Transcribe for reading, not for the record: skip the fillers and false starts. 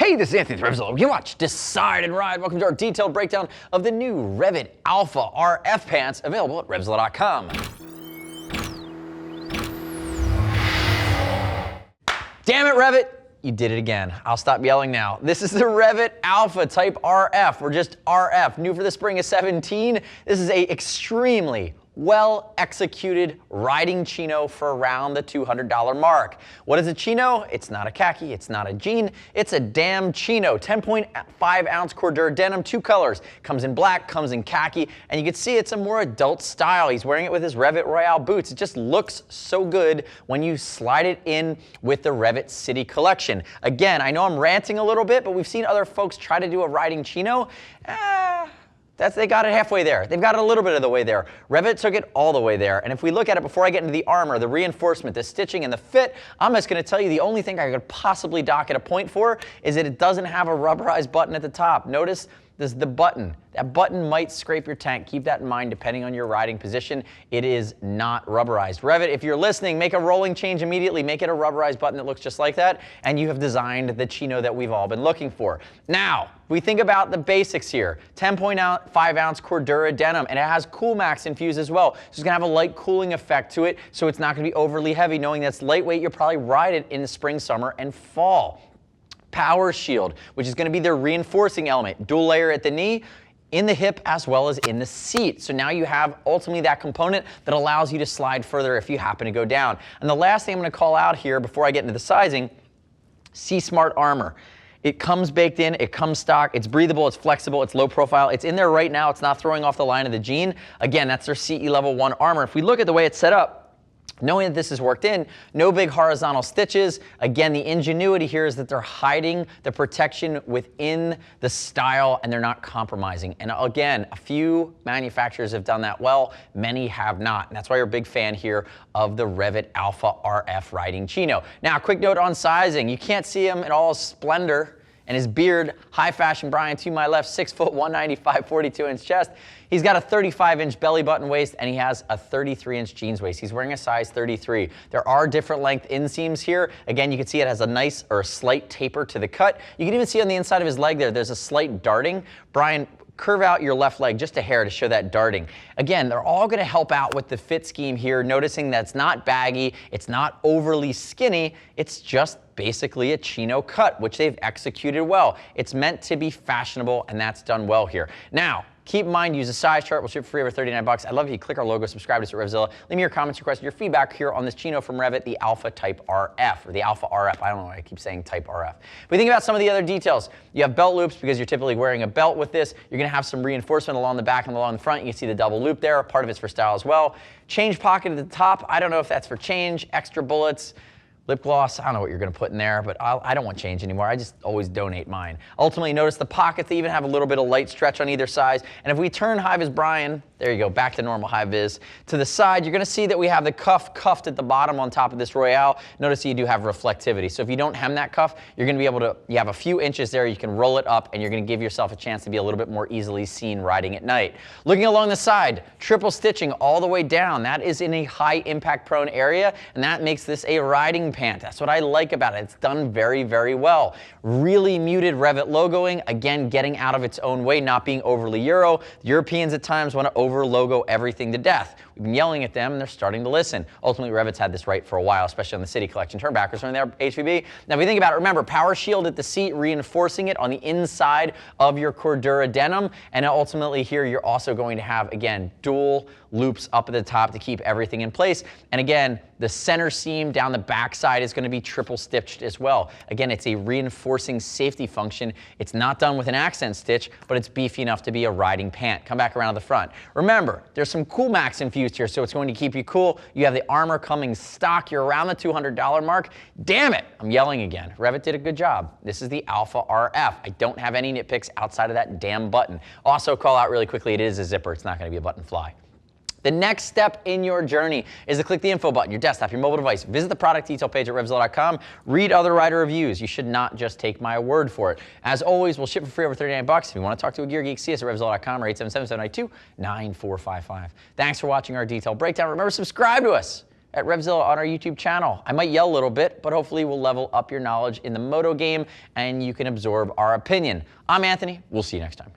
Hey, this is Anthony with RevZilla. You watch, decide, and ride. Welcome to our detailed breakdown of the new REV'IT Alpha RF pants available at RevZilla.com. Damn it, REV'IT! You did it again. I'll stop yelling now. This is the REV'IT Alpha Type RF, or just RF. New for the spring of 17. This is a extremely well-executed riding chino for around the $200 mark. What is a chino? It's not a khaki, it's not a jean, it's a damn chino. 10.5 ounce Cordura denim, 2 colors. Comes in black, comes in khaki, and you can see it's a more adult style. He's wearing it with his REV'IT Royale boots. It just looks so good when you slide it in with the REV'IT City collection. Again, I know I'm ranting a little bit, but we've seen other folks try to do a riding chino. They got it halfway there. They've got it a little bit of the way there. REV'IT took it all the way there. And if we look at it before I get into the armor, the reinforcement, the stitching, and the fit, I'm just going to tell you the only thing I could possibly dock at a point for is that it doesn't have a rubberized button at the top. Notice this is the button. That button might scrape your tank. Keep that in mind depending on your riding position. It is not rubberized. REV'IT, if you're listening, make a rolling change immediately. Make it a rubberized button that looks just like that, and you have designed the chino that we've all been looking for. Now, we think about the basics here. 10.5 ounce Cordura denim, and it has Cool Max infused as well. So it's gonna have a light cooling effect to it, so it's not gonna be overly heavy. Knowing that's lightweight, you'll probably ride it in the spring, summer, and fall. Power shield, which is going to be their reinforcing element. Dual layer at the knee, in the hip, as well as in the seat. So now you have ultimately that component that allows you to slide further if you happen to go down. And the last thing I'm going to call out here before I get into the sizing, SEESMART armor. It comes baked in, it comes stock, it's breathable, it's flexible, it's low profile. It's in there right now, it's not throwing off the line of the jean. Again, that's their CE level 1 armor. If we look at the way it's set up, knowing that this is worked in, no big horizontal stitches. Again, the ingenuity here is that they're hiding the protection within the style and they're not compromising. And again, a few manufacturers have done that well, many have not. And that's why you're a big fan here of the REV'IT Alpha RF riding chino. Now, quick note on sizing. You can't see him in all his splendor and his beard. High fashion Brian to my left, 6 foot, 195, 42-inch chest. He's got a 35-inch belly button waist, and he has a 33-inch jeans waist. He's wearing a size 33. There are different length inseams here. Again, you can see it has a nice or a slight taper to the cut. You can even see on the inside of his leg there's a slight darting. Brian, curve out your left leg just a hair to show that darting. Again, they're all going to help out with the fit scheme here, noticing that it's not baggy, it's not overly skinny, it's just basically a chino cut, which they've executed well. It's meant to be fashionable, and that's done well here. Now, keep in mind, use a size chart. We'll ship for free over 39 bucks. I'd love if you click our logo, subscribe to us at RevZilla. Leave me your comments, your questions, your feedback here on this chino from REV'IT, the Alpha Type RF, or the Alpha RF. I don't know why I keep saying Type RF. If we think about some of the other details, you have belt loops because you're typically wearing a belt with this. You're going to have some reinforcement along the back and along the front. You can see the double loop there. Part of it's for style as well. Change pocket at the top. I don't know if that's for change, extra bullets, lip gloss. I don't know what you're going to put in there, but I don't want change anymore. I just always donate mine. Ultimately, notice the pockets. They even have a little bit of light stretch on either side. And if we turn high vis Brian, there you go, back to normal high vis. To the side, you're going to see that we have the cuff cuffed at the bottom on top of this Royale. Notice you do have reflectivity. So if you don't hem that cuff, you're going to be able to, you have a few inches there. You can roll it up, and you're going to give yourself a chance to be a little bit more easily seen riding at night. Looking along the side, triple stitching all the way down. That is in a high impact prone area, and that makes this a riding pant. That's what I like about it. It's done very, very well. Really muted REV'IT logoing. Again, getting out of its own way, not being overly Euro. The Europeans at times want to over logo everything to death. We've been yelling at them, and they're starting to listen. Ultimately, REV'IT's had this right for a while, especially on the City collection. Turn backwards from there, HVB. Now, if we think about it, remember, power shield at the seat, reinforcing it on the inside of your Cordura denim. And ultimately here, you're also going to have, again, dual loops up at the top to keep everything in place. And again, the center seam down the back side is going to be triple stitched as well. Again, it's a reinforcing safety function. It's not done with an accent stitch, but it's beefy enough to be a riding pant. Come back around to the front. Remember, there's some Cool Max infused here, so it's going to keep you cool. You have the armor coming stock. You're around the $200 mark. Damn it, I'm yelling again. REV'IT did a good job. This is the Alpha RF. I don't have any nitpicks outside of that damn button. Also, call out really quickly, it is a zipper. It's not going to be a button fly. The next step in your journey is to click the info button, your desktop, your mobile device. Visit the product detail page at RevZilla.com. Read other rider reviews. You should not just take my word for it. As always, we'll ship for free over 39 bucks. If you want to talk to a gear geek, see us at RevZilla.com or 877-792-9455. Thanks for watching our detailed breakdown. Remember, subscribe to us at RevZilla on our YouTube channel. I might yell a little bit, but hopefully we'll level up your knowledge in the moto game and you can absorb our opinion. I'm Anthony. We'll see you next time.